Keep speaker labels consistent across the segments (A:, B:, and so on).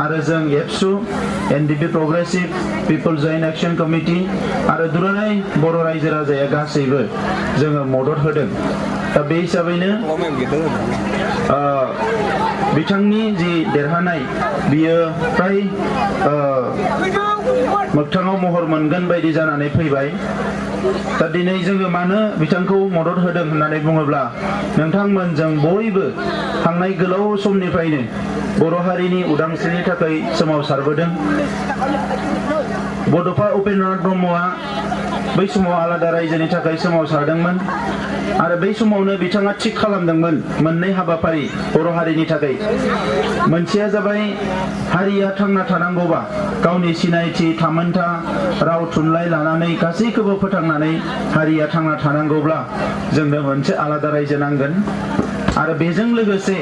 A: आरो जों एबसु एनडिपि प्रग्रेसिभ पिपल जयेन्ट एक्शन कमिटि आरो दुलाराय बर' रायजो राजाया गासैबो जोङो मदद होदों। दा बे हिसाबैनो बिथांनि जि देरहानाय बियो फ्राय मोगथाङाव महर मोनगोन बायदि जानानै फैबाय। दा दिनै जोङो मानो बिथांखौ मदद होदों होननानै बुङोब्ला नोंथांमोनजों बयबो थांनाय गोलाव समनिफ्रायनो बर' हारिनि उदांस्रिनि थाखाय सोमावसारबोदों। बड'फा उपेन्द्रनाथ ब्रह्मआ बै समाव आलादा रायजोनि थाखाय सोमावसारदोंमोन आरो बै समावनो बिथाङा थिग खालामदोंमोन मोननै हाबाफारि बर' हारिनि थाखाय। मोनसेया जाबाय हारिया थांना थानांगौबा गावनि सिनायथि थामोनथा राव थुनलाइ लानानै गासैखौबो फोथांनानै हारिया थांना थानांगौब्ला जोंनो मोनसे आलादा रायजो नांगोन आरो बेजों लोगोसे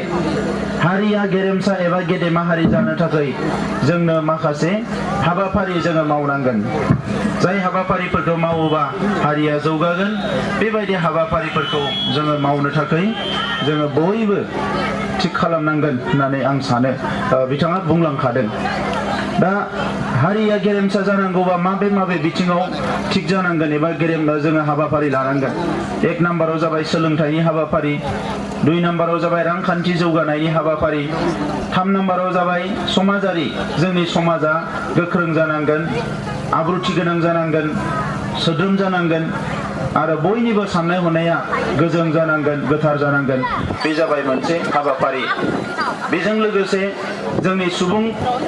A: हारिया गेरेमसा एबा गेदेमा हारि जानो थाखाय जोंनो माखासे हाबाफारि जोङो मावनांगोन। जाय हाबाफारिफोरखौ मावोबा हारिया जौगागोन बेबायदि हाबाफारिफोरखौ जोङो मावनो थाखाय जोङो बयबो थिग खालामनांगोन होननानै आं सानो। बिथाङा बुंलांखादों। दा हारिया गेरेमसा जानांगौबा माबे बिथिङाव थिग जानांगोन एबा गेरेमसा जोङो हाबाफारि लानांगोन। 1 नाम्बाराव जाबाय सोलोंथाइनि हाबाफारि, 2 नाम्बाराव जाबाय रांखान्थि जौगानायनि हाबाफारि, 3 नाम्बाराव जाबाय समाजारि, जोंनि समाजा गोख्रों जानांगोन, आब्रुथि गोनां जानांगोन, सोद्रोम जानांगोन आरो बयनिबो साननाय हनाया गोजों जानांगोन, गोथार जानांगोन। बे जाबाय मोनसे हाबाफारि। बेजों लोगोसे जोंनि सुबुं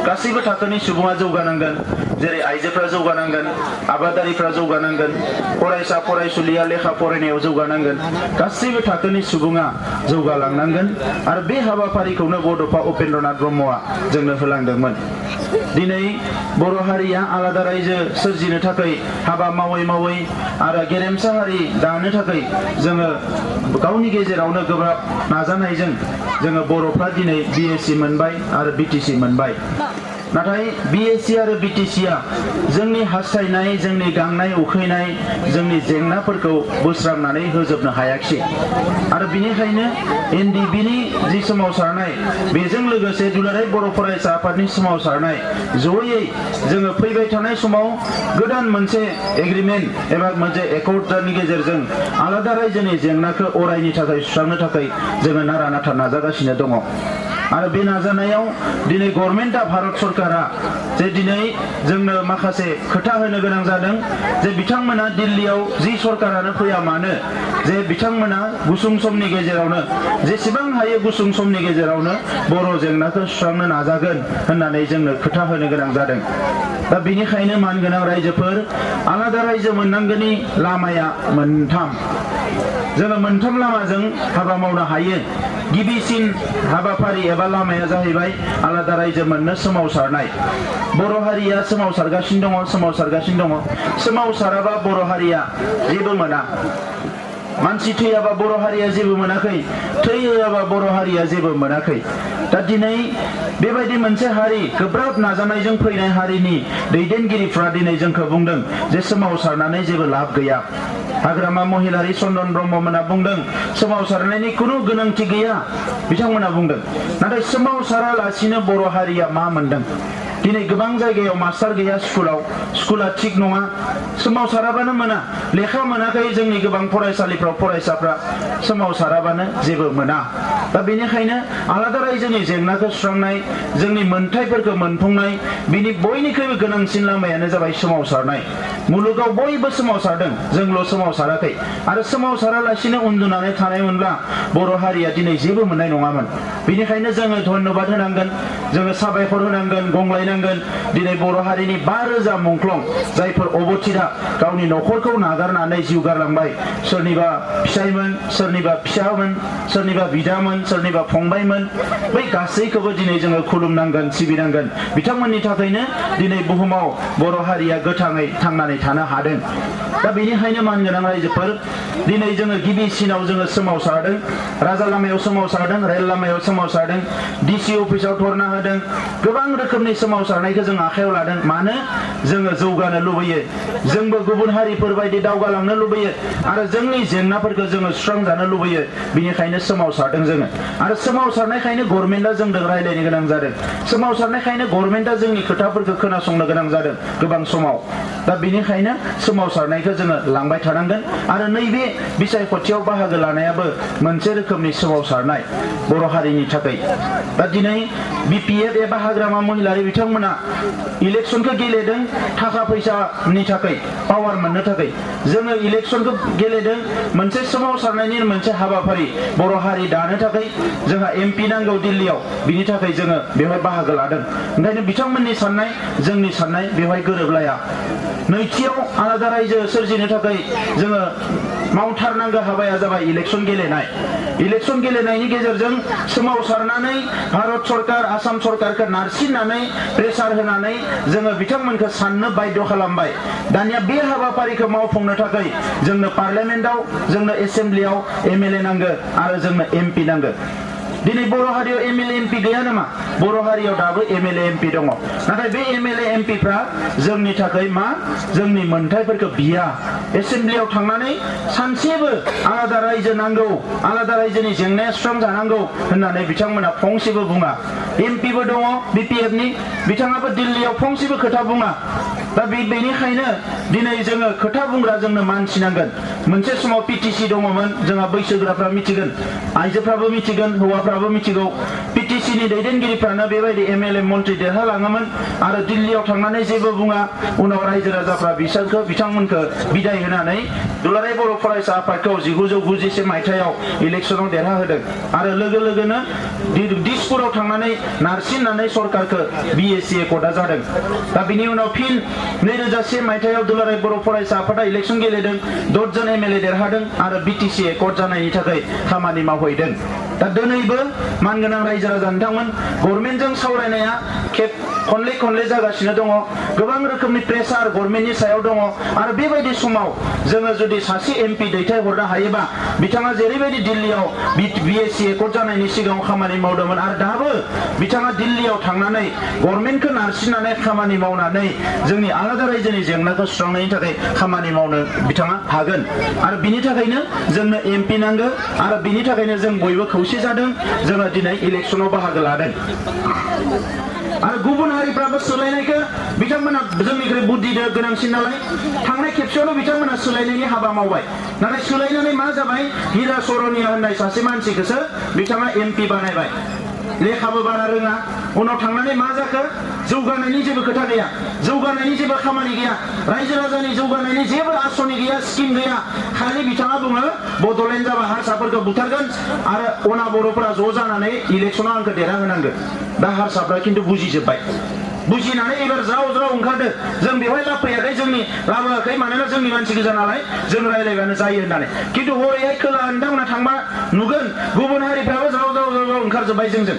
A: गासैबो थाखोनि सुबुङा जौगानांगोन। जेरै आइजोफ्रा जौगानांगोन, आबादारिफ्रा जौगानांगोन, फरायसा फरायसुलिया लेखा फरायनायाव जौगानांगोन, गासैबो थाखोनि सुबुङा जौगालांनांगोन आरो बे हाबाफारिखौनो बड'फा उपेन्द्रनाथ ब्रह्मआ जोंनो होलांदोंमोन। दिनै बर' हारिया आलादा रायजो सोरजिनो थाखाय हाबा मावै मावै आरो गेरेमसा हारि दानो थाखाय जोङो गावनि गेजेरावनो गोब्राब नाजानायजों जोङो बर'फ्रा दिनै बिएसि मोनबाय आरो बिटिसि मोनबाय। नाथाय बिएसि आरो बिटिसिआ जोंनि हास्थायनाय, जोंनि गांनाय उखैनाय, जोंनि जेंनाफोरखौ बोस्रांनानै होजोबनो हायाखिसै आरो बिनिखायनो एनडिबिनि जि सोमावसारनाय बेजों लोगोसे दुलाराय बर' फरायसा आफादनि सोमावसारनाय जयै जोङो फैबाय थानाय समाव गोदान मोनसे एग्रिमेन्ट एबा मोनसे एकर्डनि गेजेरजों आलादा रायजोनि जेंनाखौ अरायनि थाखाय सुस्रांनो थाखाय जोङो नारा नाथा नाजागासिनो दङ। आरो बे नाजानायाव दिनै गभर्नमेन्टआ, भारत सरकारा जे दिनै जोंनो माखासे खोथा होनो गोनां जादों जे बिथांमोना दिल्लीयाव जि सरकारानो फैया मानो जे बिथांमोना गुसुं समनि गेजेरावनो जेसेबां हायो गुसुं समनि गेजेरावनो बर' जेंनाखौ सुस्रांनो नाजागोन होननानै जोंनो खोथा होनो गोनां जादों। दा बेनिखायनो मानगोनां रायजोफोर आलादा रायजो मोननांगौनि लामाया मोनथाम। जोङो मोनथाम लामाजों हाबा मावनो हायो। गिबिसिन हाबाफारि एबा लामाया जाहैबाय आलादा रायजो मोननो सोमावसारनाय। बर' हारिया सोमावसारगासिनो दङ। सोमावसाराबा बर' हारिया जेबो मोना। मानसि थैयाबा बर' हारिया जेबो मोनाखै, थै होआबा बर' हारिया जेबो मोनाखै। दा दिनै बेबायदि मोनसे हारि, गोब्राब नाजानायजों फैनाय हारिनि दैदेनगिरिफ्रा दिनै जोंखौ बुंदों जे सोमावसारनानै जेबो लाब गैया। हाग्रामा महिलारि चन्दन ब्रह्ममोना बुंदों सोमावसारनायनि खुनु गोनांथि गैया बिथांमोना बुंदों। नाथाय सोमावसारालासिनो बर' हारिया मा मोनदों? दिनै गोबां जायगायाव मास्टार गैया, स्कुला थिग नङा, सोमावसाराबानो मोना। लेखा मोनाखै जोंनि गोबां फरायसालिफ्राव फरायसाफ्रा, सोमावसाराबानो जेबो मोना। दा बेनिखायनो आलादा रायजोनि जेंनाखौ सुस्रांनाय, जोंनि मोनथायफोरखौ मोनफुंनाय, बिनि बयनिख्रुइबो गोनांसिन लामायानो जाबाय सोमावसारनाय। मुलुगाव बयबो सोमावसारदों, जोंल' सोमावसाराखै आरो सोमावसारालासिनो उन्दुनानै थानायमोनब्ला बर' हारिया दिनै जेबो मोननाय नङामोन। बेनिखायनो जोङो धन्यबाद होनांगोन, जोङो साबायखर होनांगोन, गंग्लायनांगोन। दिनै बर' हारिनि 5,000 मुंख्लं जायफोर अबथिरा गावनि न'खरखौ नागारनानै जिउ गारलांबाय, सोरनिबा फिसायमोन, सोरनिबा फिसामोन, सोरनिबा बिदामोन, सोरनिबा फंबायमोन, बै गासैखौबो दिनै जोङो खुलुमनांगोन, सिबिनांगोन। बिथांमोननि थाखायनो दिनै बुहुमाव बर' हारिया गोथाङै थांनानै थानो हादों। दा बेनिखायनो मानगोनां रायजोफोर, दिनै जोङो गिबिसिनाव जोङो सोमावसारदों, राजा लामायाव सोमावसारदों, रेल लामायाव सोमावसारदों, डिसि अफिसाव धरना होदों, गोबां रोखोमनि सोमावसारदों। सोमावसारनायखौ जों आखायाव लादों मानो जोङो जौगानो लुबैयो जोंबो गुबुन हारिफोर बायदि दावगालांनो लुबैयो आरो जोंनि जेंनाफोरखौ जोङो सुस्रांजानो लुबैयो बिनिखायनो सोमावसारदों जोङो आरो सोमावसारनायखायनो गभर्नमेन्टआ जोंजों रायज्लायनो गोनां जादों सोमावसारनायखायनो गभर्नमेन्टआ जोंनि खोथाफोरखौ खोनासंनो गोनां जादों गोबां समाव दा बिनिखायनो सोमावसारनायखौ जोङो लांबाय थानांगोन आरो नैबे बिसायख'थियाव बाहागो लानायाबो मोनसे रोखोमनि सोमावसारनाय बर' हारिनि थाखाय दा दिनै बिपिएफ एबा हाग्रामा महिलारि बिथांमोना इलेक्सनखौ गेलेदों थाखा फैसानि थाखाय पावार मोननो थाखाय जोङो इलेक्सनखौ गेलेदों मोनसे सोमावसारनायनि मोनसे हाबाफारि बर' हारि दानो थाखाय जोंहा एमपि नांगौ दिल्लीयाव बिनि थाखाय जोङो बेवहाय बाहागो लादों ओंखायनो बिथांमोननि साननाय जोंनि साननाय बेवहाय गोरोबलाया नैथियाव आलादा रायजो सोरजिनो थाखाय जोङो मावथारनांगौ हाबाया जाबाय इलेक्सन गेलेनाय इलेक्सन गेलेनायनि गेजेरजों सोमावसारनानै भारत सरकार आसाम सरकारखौ नारसिननानै प्रेसार होनानै जोङो बिथांमोनखौ साननो बाध्य खालामबाय दानिया बे हाबाफारिखौ मावफुंनो थाखाय जोंनो पार्लियामेन्टआव जोंनो एसेम्ब्लियाव एमएलए नांगौ आरो जोंनो एमपि नांगौ दिनै बर' हारियाव एमएलए एमपि गैया नामा बर' हारियाव दाबो एमएलए एमपि दङ नाथाय बे एमएलए एमपिफ्रा जोंनि थाखाय मा जोंनि मोन्थायफोरखौ बिया एसेम्ब्लियाव थांनानै सानसेबो आलादा रायजो नांगौ आलादा रायजोनि जेंनाया सुस्रांजानांगौ होननानै बिथांमोना फंसेबो बुङा एमपिबो दङ बिपिएफनि बिथाङाबो दिल्लीयाव फंसेबो खोथा बुङा दा बेनिखायनो दिनै जोङो खोथा बुंग्रा जोंनो मानसि नांगोन मोनसे समाव पिटिसि दङमोन जोंहा बैसोगोराफ्रा मिथिगोन आइजोफ्राबो मिथिगोन हौवाफ्राबो मिथिगौ पिटिसिनि दैदेनगिरिफ्रानो बेबायदि एमएलए मन्त्रि देरहालाङोमोन आरो दिल्लीयाव थांनानै जेबो बुङा उनाव रायजो राजाफ्रा बिथांमोनखौ बिदाय होनानै दुलाराय बर' फरायसा आफादखौ 1990 मायथाइयाव इलेक्सनाव देरहाहोदों आरो लोगो लोगोनो दिसपुराव थांनानै नारसिननानै सरकारखौ बिएसि एकर्डआ जादों दा बिनि उनाव फिन 2001 मायथाइयाव दुलाराय बर' फरायसा आफादा इलेक्सन गेलेदों 10 जन एमएलए देरहादों आरो बिटिसि एकर्ड जानायनि थाखाय खामानि मावहैदों दा दिनैबो मानगोनां रायजो राजा नोंथांमोन गभर्नमेन्टजों सावरायनाया खनले जागासिनो दङ गोबां रोखोमनि प्रेसार गभर्नमेन्टनि सायाव दङ आरो बेबायदि समाव जोङो जुदि सासे एमपि दैथायहरनो हायोबा बिथाङा जेरैबायदि दिल्लीयाव बिएसि एकर्ड जानायनि सिगाङाव खामानि मावदोंमोन आरो दाबो बिथाङा दिल्लीयाव थांनानै गभर्नमेन्टखौ नारसिननानै खामानि मावनानै जोंनि आलादा रायजोनि जेंनाखौ सुस्रांनायनि थाखाय खामानि मावनो बिथाङा हागोन आरो बिनि थाखायनो जोंनो एमपि नांगौ आरो बिनि थाखायनो जों बयबो खौसे जादों जोङो दिनै इलेक्सनाव बाहागो लादों आरो गुबुन हारिफ्राबो सोलायनायखौ बिथांमोना जोंनिख्रुइ बुद्धिदो गोनांसिन नालाय थांनाय खेबसेयावनो बिथांमोना सोलायनायनि हाबा मावबाय नाथाय सोलायनानै मा जाबाय हिरा सरनिया होननाय सासे मानसिखौसो बिथाङा एमपि बानायबाय लेखाबो बारा रोङा उनाव थांनानै मा जाखो जौगानायनि जेबो खोथा गैया जौगानायनि जेबो खामानि गैया रायजो राजानि जौगानायनि जेबो आसनि गैया स्किम गैया खालि बिथाङा बुङो बड'लेण्ड जाबा हारसाफोरखौ बुथारगोन आरो अना बर'फोरा ज' जानानै इलेक्सनाव आंखौ देरहाहोनांगोन दा हारसाफ्रा खिन्थु बुजिजोब्बाय बुजिनानै एबार ज्राव ओंखारदो जों बेवहाय लाबोयाखै जोंनि लाबोआखै मानोना जोंनि मानसि गोजा नालाय जों रायलायबानो जायो होननानै खिन्थु हरैहाय खोला नोंथांमोना थांबा नुगोन गुबुन हारिफ्राबो ज्राव ओंखारजोब्बाय जोंजों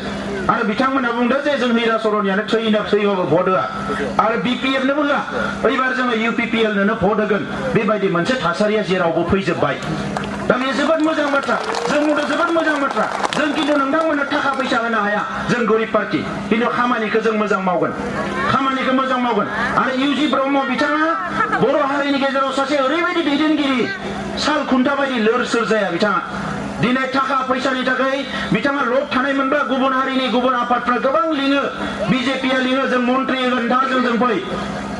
A: आरो बिथांमोना बुंदों जे जों हिरा सरनियानो थैबाबो भट होआ आरो बिपिएफनोबो होआ एबार जोङो इउपिपिएलनोनो भट होगोन बेबायदि मोनसे थासारिया जेरावबो फैजोब्बाय दा बे जोबोद मोजां बाथ्रा जों बुंदों जोबोद मोजां बाथ्रा जों खिन्थु नोंथांमोननो थाखा फैसा होनो हाया जों गरिब पार्टि खिन्थु खामानिखौ जों मोजां मावगोन आरो इउजि ब्रह्म बिथाङा बर' हारिनि गेजेराव सासे ओरैबायदि दैदेनगिरि साल खुन्था बायदि लोर सोर जाया बिथाङा दिनै थाखा फैसानि थाखाय बिथाङा लब थानाय मोनबा गुबुन हारिनि गुबुन आफादफ्रा गोबां लिङो बिजेपिया लिङो जों मन्त्रि होगोन दा जों फै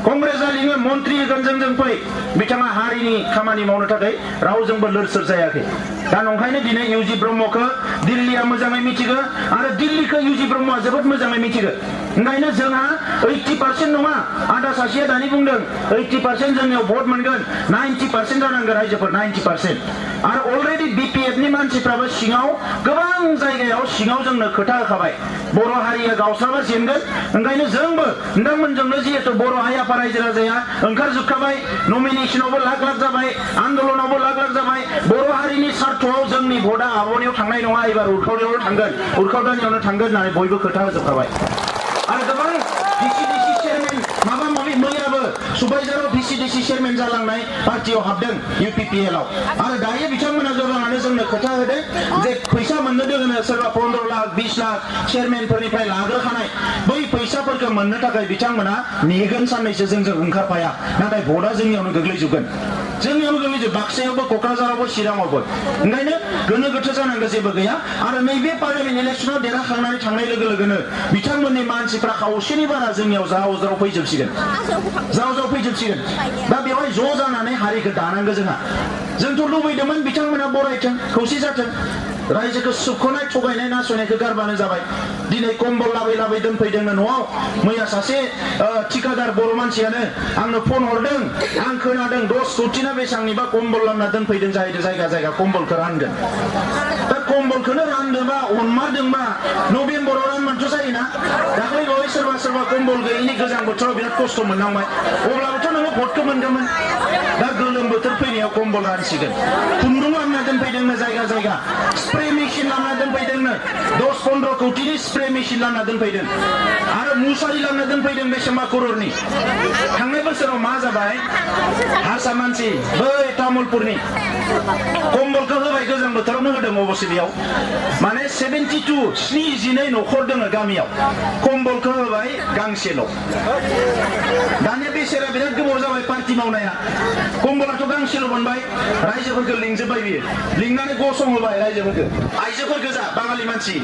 A: कंग्रेसआ लिङो मन्त्रि होगोन जों फै बिथाङा हारिनि खामानि मावनो थाखाय रावजोंबो लोर सोर जायाखै दा नंखायनो दिनै इउजि ब्रह्मखौ दिल्लीया मोजाङै मिथिगो आरो दिल्लीखौ इउजि ब्रह्मआ जोबोद मोजाङै मिथिगो ओंखायनो जोंहा 80% नङा आदा सासेया दानि बुंदों 80% जोंनियाव भट मोनगोन 90% जानांगोन रायजोफोर 90% आरो अलरेडि बिपिएफनि मानसिफ्राबो सिङाव गोबां जायगायाव सिङाव जोंनो खोथा होखाबाय बर' हारिया गावस्राबा जेनगोन ओंखायनो जोंबो नोंथांमोनजोंनो जिहेतु बर' हारि आफा रायजो राजाया ओंखारजोबखाबाय नमिनेसनावबो लाख जाबाय आन्दलनावबो लाख जाबाय बर' हारिनि सार्थआव जोंनि भटआ आब'नियाव थांनाय नङा एबार उरखावनायावनो थांगोन उरखावदानियावनो थांगोन होननानै बयबो खोथा होजोबखाबाय आरो गोबां डिसि चेयारमेन माबा माबि मैयाबो सुबाइजाराव डिसि प्रेसिडेन्सि चेयारमेन जालांनाय पार्टियाव हाबदों UPPL आव आरो दायो बिथांमोना गोबाङानो जोंनो खोथा होदों जे फैसा मोननो दोङो सोरबा 15 लाख 20 लाख चेयारमेनफोरनिफ्राय लाग्रोखानाय बै फैसाफोरखौ मोननो थाखाय बिथांमोना नेगोन साननैसो जोंजों ओंखारफाया नाथाय भटआ जोंनियावनो गोग्लैजोबगोन जोंनियावनो गोग्लैजोब बाक्सायावबो क'क्राझारावबो चिराङावबो ओंखायनो गोनो गोथो जानांगौ जेबो गैया आरो नैबे पार्लियामेन्ट इलेक्सनाव देरहाखांनानै थांनाय लोगो लोगोनो बिथांमोननि मानसिफ्रा खावसेनि बारा जोंनियाव जाव फैजोबसिगोन दा बेवहाय ज' जानानै हारिखौ दानांगौ जोंथ' लुबैदोंमोन बिथांमोना बरायथों खौसे जाथों रायजोखौ सुख'नाय थगायनाय नासयनायखौ गारबानो जाबाय दिनै कम्बल लाबै दोनफैदोंनो न'आव मैया सासे ठिकादार बर' मानसियानो आंनो फन हरदों आं खोनादों 10 कोटि ना बेसांनिबा कम्बल लांना दोनफैदों जाहैदों जायगा कम्बलखौ रानगोन दा कम्बलखौनो रानदोंबा अनमारदोंबा नभेम्बराव रानबानोथ' जायोना दाख्लै बावै सोरबा कम्बल गैयिनि गोजां बोथोराव बिराद खस्थ' मोननांबाय अब्लाबोथ' नोङो भटखौ मोनगौमोन दा गोलोम बोथोर फैनायाव कम्बल रानसिगोन खुन्दुं लांना दोनफैदोंनो जायगा स्प्रे मेसिन लांना दोनफैदोंनो 10-15 कोटिनि स्प्रे मेसिन लांना दोनफैदों आरो मुसारि लांना दोनफैदों बेसेबा करोड़नि थांनाय बोसोराव मा जाबाय हारसा मानसि बै तामुलपुरनि कम्बलखौ होबाय गोजां बोथोरावनो होदों अबसे बेयाव माने 72 न'खर दङ गामियाव कम्बलखौ होबाय गांसेल' दानिया बेसेरा बिराद गोबाव जाबाय पार्टि मावनाया कम्बलाथ' गांसेल' मोनबाय रायजोफोरखौ लिंजोबबाय बियो लिंनानै गसंहोबाय रायजोफोरखौ आइजोफोर गोजा बाङालि मानसि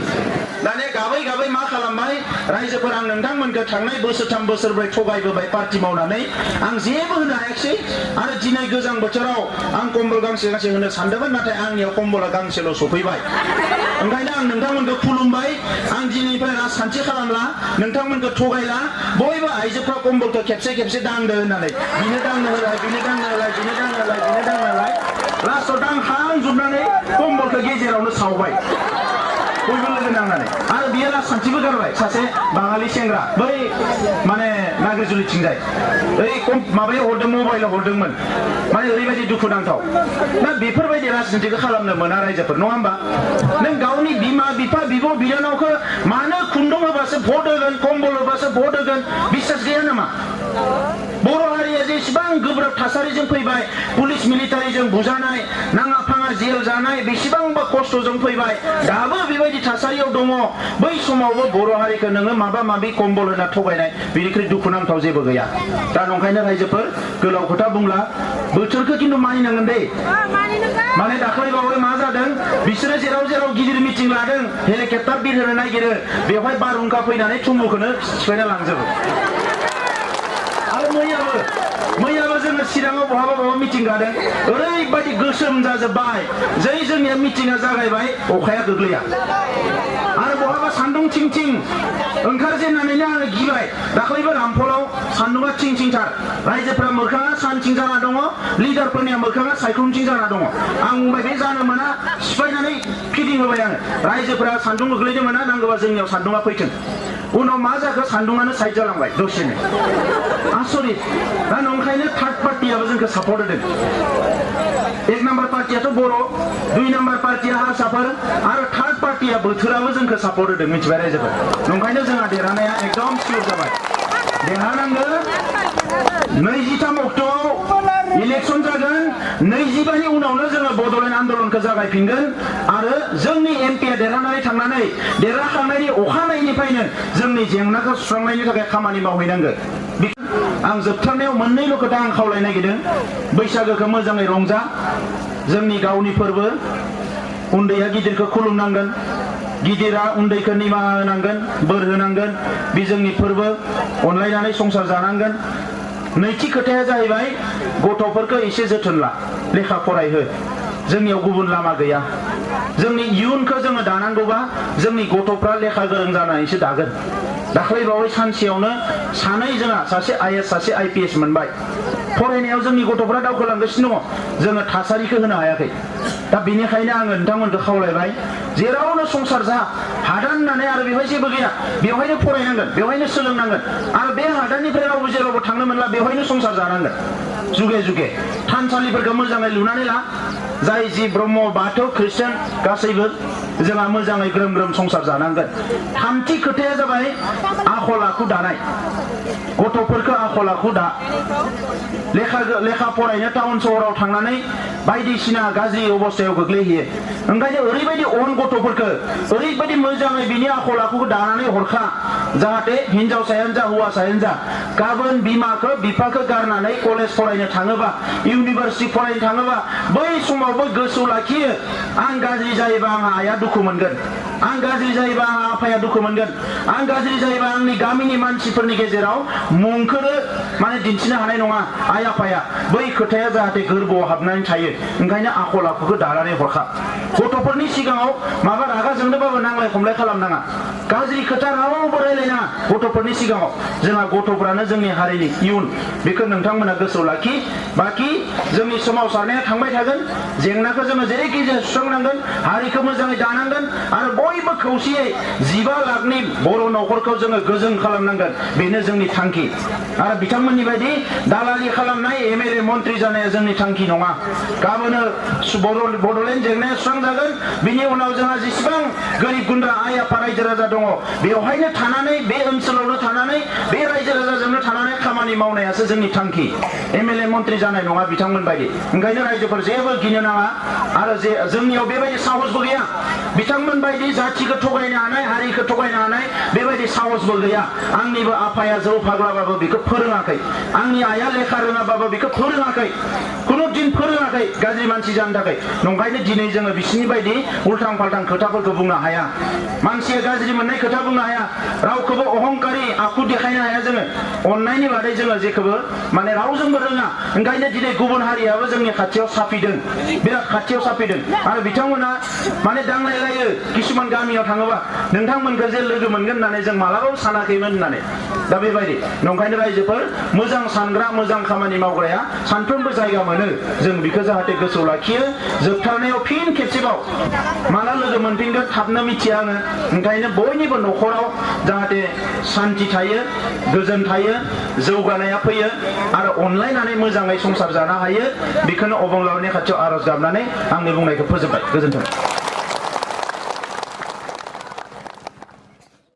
A: दानिया गाबै मा खालामबाय रायजोफोर आं नोंथांमोनखौ थांनाय बोसोरथाम बोसोरब्रै थगायबोबाय पार्टि मावनानै आं जेबो होनो हायाखिसै आरो दिनै गोजां बोथोराव आं कम्बल गांसे होनो सानदोंमोन नाथाय आंनियाव कम्बला गांसेल' सफैबाय ओंखायनो आं नोंथांमोनखौ खुलुमबाय आं दिनैनिफ्राय राजखान्थि खालामला नोंथांमोनखौ थगायला बयबो आइजोफ्रा कम्बलखौ खेबसे दांदो होननानै बिनो दांनो होलाय लास्टआव दांखांजोबनानै कम्बलखौ गेजेरावनो सावबाय बयबो लोगो नांनानै आरो बियो राजखान्थिबो गारबाय सासे बाङालि सेंग्रा बै माने नागिरजुलिथिंजाय ओइ माबायाव हरदों मबाइलाव हरदोंमोन माने ओरैबायदि दुखुनांथाव दा बेफोरबायदि राजनितिखौ खालामनो मोना रायजोफोर नङा होमबा नों गावनि बिमा बिफा बिब' बिनानावखौ मानो खुन्दुं होबासो भट होगोन कम्बल होबासो भट होगोन बिश्वास गैया नामा बर' हारिया जेसेबां गोब्राब थासारिजों फैबाय पुलिस मिलिटारिजों बुजानाय नाङा फाङा जेल जानाय बेसेबांबा खस्थ'जों फैबाय दाबो बेबायदि थासारियाव दङ बै समावबो बर' हारिखौ नोङो माबा माबि कम्बल होना थगायनाय बेनिख्रुइ दुखुनांथाव जेबो गैया दा नंखायनो रायजोफोर गोलाव खोथा बुंला बोथोरखौ खिन्थु मानिनांगोन दे माने दाख्लै बावै मा जादों बिसोरो जेराव गिदिर मिटिं लादों हेलिकप्टार बिरहोनो नागिरो बेवहाय बारहुंखा फैनानै थुम्बुखौनो सिफायना लांजोबो आरो मैयाबो जोङो चिराङाव बहाबा मिटिं लादों ओरैबायदि गोसोम जाजोब्बाय जै जोंनिया मिटिंआ जागायबाय अखाया गोग्लैया आरो बहाबा सान्दुं थिं ओंखारजेननानैनो आङो गिबाय दाख्लैबो रामफलाव सान्दुंआ थिंथार रायजोफ्रा मोखाङा सानथिं जाना दङ लिडारफोरनिया मोखाङा सायख्लुमथिं जाना दङ आं बुंबाय बे जानो मोना सिफायनानै फिदिंहोबाय आङो रायजोफ्रा सान्दुं गोग्लैनो मोना नांगौबा जोंनियाव सान्दुंआ फैथों उनाव मा जाखो सान्दुंआनो साइड जालांबाय दसेनो आसरित दा नंखायनो थार्ड पार्टियाबो जोंखौ सापर्ट होदों 1 नाम्बार पार्टियाथ' बर' 2 नाम्बार पार्टिया हारसाफोर आरो थार्ड पार्टिया बोथोराबो जोंखौ सापर्ट होदों मिथिबाय रायजोफोर नंखायनो जोंहा देरहानाया एकदम सियर जाबाय देरहानांगौ 23 अक्ट'आव इलेक्सन जागोन 25नि उनावनो जोङो बड'लेण्ड आन्दलनखौ जागायफिनगोन आरो जोंनि एमपिआ देरहानानै थांनानै देरहाखांनायनि अखानायनिफ्रायनो जोंनि जेंनाखौ सुस्रांनायनि थाखाय खामानि मावहैनांगोन आं जोबथारनायाव मोननैल' खोथा आं खावलायनो नागिरदों बैसागोखौ मोजाङै रंजा जोंनि गावनि फोरबो उन्दैया गिदिरखौ खुलुमनांगोन गिदिरा उन्दैखौ निमाहा होनांगोन बोर होनांगोन बे जोंनि फोरबो अनलायनानै संसार जानांगोन नैथि खोथाया जाहैबाय गथ'फोरखौ एसे जोथोन ला लेखा फरायहो जोंनियाव गुबुन लामा गैया जोंनि इयुनखौ जोङो दानांगौबा जोंनि गथ'फ्रा लेखा गोरों जानानैसो दागोन दाख्लै बावै सानसेयावनो सानै जोंहा सासे IAS सासे IPS मोनबाय फरायनायाव जोंनि गथ'फ्रा दावखोलांगासिनो दङ जोङो थासारिखौ होनो हायाखै दा बेनिखायनो आङो नोंथांमोनखौ खावलायबाय जेरावनो संसार जा हादान होननानै आरो बेवहाय जेबो गैया बेवहायनो फरायनांगोन बेवहायनो सोलोंनांगोन आरो बे हादाननिफ्राय रावबो जेरावबो थांनो मोनला बेवहायनो संसार जानांगोन जुगे जुगे थानसालिफोरखौ मोजाङै लुनानै ला जाय जि ब्रह्म बाथौ ख्रिस्टान गासैबो जोंहा मोजाङै ग्रोम ग्रोम संसार जानांगोन थामथि खोथाया जाबाय आखल आखु दानाय गथ'फोरखौ आखल आखु दा लेखा फरायनो टाउन सहराव थांनानै बायदिसिना गाज्रि अबस्थायाव गोग्लैहैयो ओंखायनो ओरैबायदि अन गथ'फोरखौ ओरैबायदि मोजाङै बिनि आखल आखुखौ दानानै हरखा जाहाथे हिनजावसायानो जा हौवासायानो जा गाबोन बिमाखौ बिफाखौ गारनानै कलेज फरायनो थाङोबा इउनिभार्सिटि फरायनो थाङोबा बै समावबो गोसोआव लाखियो आं गाज्रि जायोबा आंहा आइया दुखु मोनगोन आं गाज्रि जायोबा आंहा आफाया दुखु मोनगोन आं गाज्रि जायोबा आंनि गामिनि मानसिफोरनि गेजेराव मुंखौनो माने दिन्थिनो हानाय नङा आइ आफाया बै खोथाया जाहाथे गोरबोआव हाबनानै थायो ओंखायनो आखल आखुखौ दानानै हरखा गथ'फोरनि सिगाङाव माबा रागा जोंनोबाबो नांलाय खमलाय खालामनाङा गाज्रि खोथा रावबो रायलायनाङा गथ'फोरनि सिगाङाव जोंहा गथ'फ्रानो जोंनि हारिनि इयुन बेखौ नोंथांमोना गोसोआव लाखि बाखि जोंनि सोमावसारनाया थांबाय थागोन जेंनाखौ जोङो जेरैखि जाया सुस्रांनांगोन हारिखौ मोजाङै दानांगोन आरो बयबो खौसेयै 15 लाखनि बर' न'खरखौ जोङो गोजोन खालामनांगोन बेनो जोंनि थांखि आरो बिथांमोननि बायदि दालालि खालामनाय एमएलए मन्त्रि जानाया जोंनि थांखि नङा गाबोनो बड'लेण्ड जेंनाया सुस्रांजागोन बिनि उनाव जोंहा जेसेबां गोरिब गुन्द्रा आइ आफा रायजो राजा दङ बेवहायनो थानानै बे ओनसोलावनो थानानै बे रायजो राजाजोंनो थानानै खामानि मावनायासो जोंनि थांखि एमएलए मन्त्रि जानाय नङा बिथांमोन बायदि ओंखायनो रायजोफोर जेबो गिनो नाङा आरो जोंनियाव बेबायदि साहसबो गैया बिथांमोन बायदि जाथिखौ थगायनो हानाय हारिखौ थगायनो हानाय बेबायदि साहसबो गैया आंनिबो आफाया जौ फाग्लाबाबो बेखौ फोरोङाखै आंनि आइया लेखा रोङाबाबो बेखौ फोरोङाखै खुनु दिन फोरोङाखै गाज्रि मानसि जानो थाखाय नंखायनो दिनै जोङो बिसिनि बायदि उल्थां फाल्थां खोथाफोरखौ बुंनो हाया मानसिया गाज्रि मोननाय खोथा बुंनो हाया रावखौबो अहंकारि आखु देखायनो हाया जोङो अननायनि बादै जोङो जेखौबो माने रावजोंबो रोङा ओंखायनो दिनै गुबुन हारियाबो जोंनि खाथियाव साफिदों बिराद खाथियाव साफिदों आरो बिथांमोना माने दांलायलायो किसुमान गामियाव थाङोबा नोंथांमोनखौ जे लोगो मोनगोन होननानै जों मालाबाबो सानाखैमोन होननानै दा बेबायदि नंखायनो रायजोफोर मोजां सानग्रा मोजां खामानि मावग्राया सानफ्रोमबो जायगा मोनो जों बेखौ जाहाथे गोसोआव लाखियो जोबथारनायाव फिन खेबसेबाव माला लोगो मोनफिनगोन थाबनो मिथिया आङो ओंखायनो बयनिबो न'खराव जाहाथे सान्थि थायो गोजोन थायो जौगानाया फैयो आरो अनलायनानै मोजाङै संसार जानो हायो बेखौनो अबंलावरिनि खाथियाव आर'ज गाबनानै आंनि बुंनायखौ फोजोबबाय गोजोन्थों।